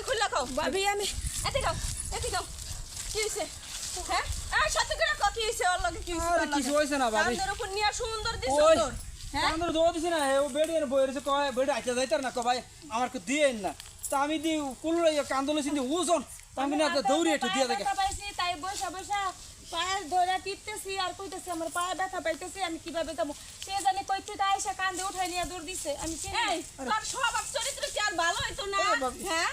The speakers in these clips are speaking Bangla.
খুললা খাও ভাবি আমি এতে খাও কি হইছে হ্যাঁ এই সত্যি করে কও কি হইছে ওর লগে কি হইছে আরে কিছু হইছে না ভাবি কানের উপর নিয়া সুন্দর দিছ ওই তোর হ্যাঁ কান্দর দো দিছি না ও বেডি এর বইরেছে কয় বেডি আইতে যাইতার না কো ভাই আমার কো দিয়েন না তা আমি দি কুলুলাই কান্দলে সিন ওজন তা আমি না দৌড়ি একটু দিয়ে দেখে ব্যথা পাইছি তাই বসা বসা পায়ের ধরে টিপতেছি আর কইতেছি আমার পায়ে ব্যথা পাইতেছি আমি কিভাবে যাবো সে জানে কইতে তাই এসে কান্দে উঠাই নিয়ে দৌড় দিছে আমি চিনি এই তোর স্বভাব চরিত্র কি আর ভালো হইতো না আরে বাবা। হ্যাঁ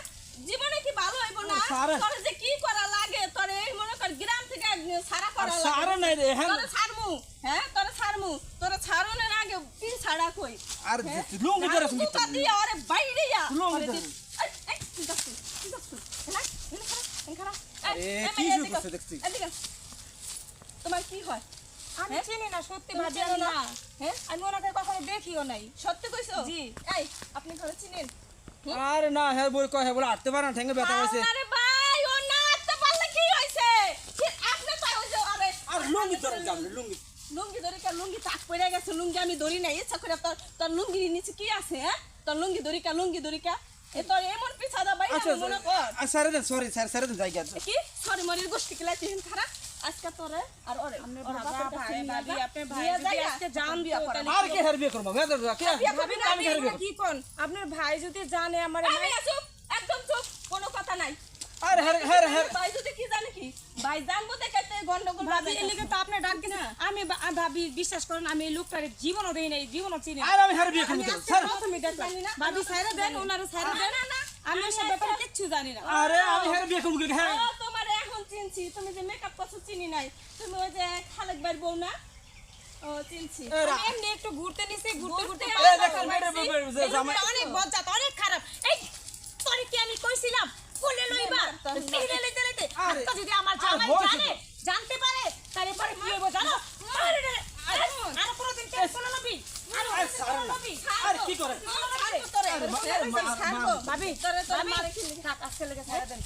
জীবনে কি ভালো হইব না সারা- তোর যে কি করা লাগে তোর এই মনে কর গ্রাম থেকে সারা করা লাগে সারা নাই রে হ্যাঁ তোর ছাড়মু হ্যাঁ তোর ছাড়নের আগে পিন ছাড়া কই আর লুঙ্গি ধরে শুনি তুই দিয়ে আরে বাইরে যা লুঙ্গি আরে ধরে। এই এই তুই যাস হ্যাঁ খারাপ আরে, কি শুরু করছে দেখছি। তোমার কি হয় আমি চিনি না সত্যি তুমি ভাবি চেনো আমি না? না হ্যাঁ আমি ওনাকে কখনো দেখিও নাই সত্যি কইছো জি। এই আপনি ঘরে চিনেন আরে না হ্যাঁ বই কয় হ্যাঁ বলে আটতে পারে না ঠেঙ্গে ব্যথা হইছে আরে ভাই ও না আসতে পারলে কি হইছে কি আপনি তাই হইছে আরে আর লুঙ্গি ধরে যাম লুঙ্গি লুঙ্গি ধরে কা লুঙ্গি তাক পড়ে গেছে লুঙ্গি আমি ধরি নাই ইচ্ছা করে তোর লুঙ্গির নিচে কি আছে হ্যাঁ তোর লুঙ্গি ধরি কা এ তোর এমন পিছাদা ভাই আচ্ছা মনে কর স্যার দেন সরি স্যার স্যার দেন জায়গা কি সরি মরির গোষ্ঠী কিলা চিন খারাপ আজকে তোরে আর ওরে ওর বাপের কাছে নিয়ে ভাবি যা। আপনার ভাই নিয়ে যদি যাইয়া আজকে জান বিয়া দিও করা। তাহলে আর কে হার বিয়ে করব বেদর কে বিয়ে করবি না, আমি হার বিয়ে কি কোন আপনার ভাই যদি জানে আমার আমি চুপ একদম চুপ কোনো কথা নাই আরে হ্যাঁ ভাই যদি কি জানে কি ভাই জানবো দেখে তো এই গন্ডগোল ভাবি বাঁধাইতেছে। এর লিগে তো আপনি ডাক দিছেন আমি ভাবি বিশ্বাস করেন আমি এই লোকটারে জীবনও দেই নাই জীবনও চিনি না। আর আমি হার বিয়ে করব আমি আজকে স্যার প্রথমে দেখলাম জানি না, ভাবি সাইরা দেন ওনারে সাইরা দেন না, না, আমি এসব ব্যাপারে কিচ্ছু জানি না আরে আমি হার বিয়ে করব হ্যাঁ ও তোমার এখন চিনছি তুমি যে মেকআপ করছো চিনি নাই তুমি ওই যে খালেক ভাইয়ের বউ না ও চিনছি আমি এমনি একটু ঘুরতে নিছি ঘুরতে ঘুরতে ঘুরতে এই দেখেন মেরে এই লোকটা অনেক বজ্জাত অনেক খারাপ এই তোরে কি আমি কইছিলাম কোলে লইবা ফিরে লইতে লইতে আরে, আজকে যদি আমার জামাই বয়স জানে জানতে পারে তাহলে পরে কি হইব জানো আর কোনদিন কেউ কোলে লবি আর আরে, ছাড়ো না। লবি আর কি করে ছাড়বো তোরে ছাড়বো ভাবি তোরে তোরে ভাবি মারে কি থাক আজকে লেগে ছাড়া দেন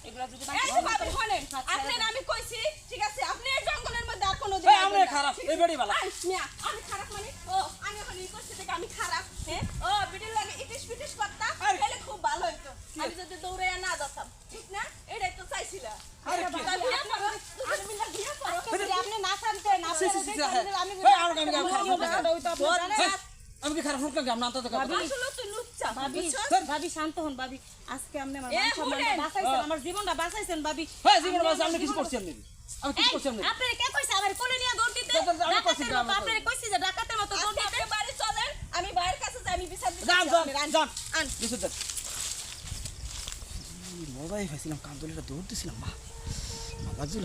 এগুলা যদি এই যে বাবা শুনেন আপনার আমি কইছি ঠিক আছে আপনি এই জঙ্গলের মধ্যে আর কোনো এই আমরা খারাপ এই বেড়ি বালা আমি খারাপ মানে ও আমি এখন এই করছি দেখে আমি খারাপ হ্যাঁ ও ভিডিও লাগে ইটিস পিটিস করতাম আরে। তাহলে খুব ভালো হতো আমি যদি দৌড়ে না যেতাম ঠিক না এটাই তো চাইছিলাম আরে কি? বিয়ে করো দুজন মিলে বিয়ে করো যদি আপনি না শান্তি না সি, সি, সি, হ্যাঁ। আমি এই, আমাকে খারাপ জানেন আমি কি খারাপ শুনলাম আমরা তো কথা আসলে তুই লুচ্চা ভাবি বুঝছো? ভাবি শান্ত হন ভাবি আজকে আপনি আমার এ, মান সম্মানটা শুনেন। বাঁচাইছেন আমার জীবনটা বাঁচাইছেন ভাবি হ্যাঁ জীবন বাস আমি কিছু করছি আমি কিছু এই, করছি আমি আপনারে কে কইছে আমার কোলে নিয়ে দৌড় দিতে তো, আমি করছি, ডাকাতের গ্রামে মতো তো। আপনারে কইছি যে ডাকাতের মতো দৌড় আজকে দিতে আপনি বাড়ি চলেন আমি বাইরের কাছে যাই আমি বিচার দিতে যান চাই। যান আমি যান আন দিছো দেখ মজাই পাইছিলাম কান্দলিটা দৌড় দিছিলাম মা লাগছিল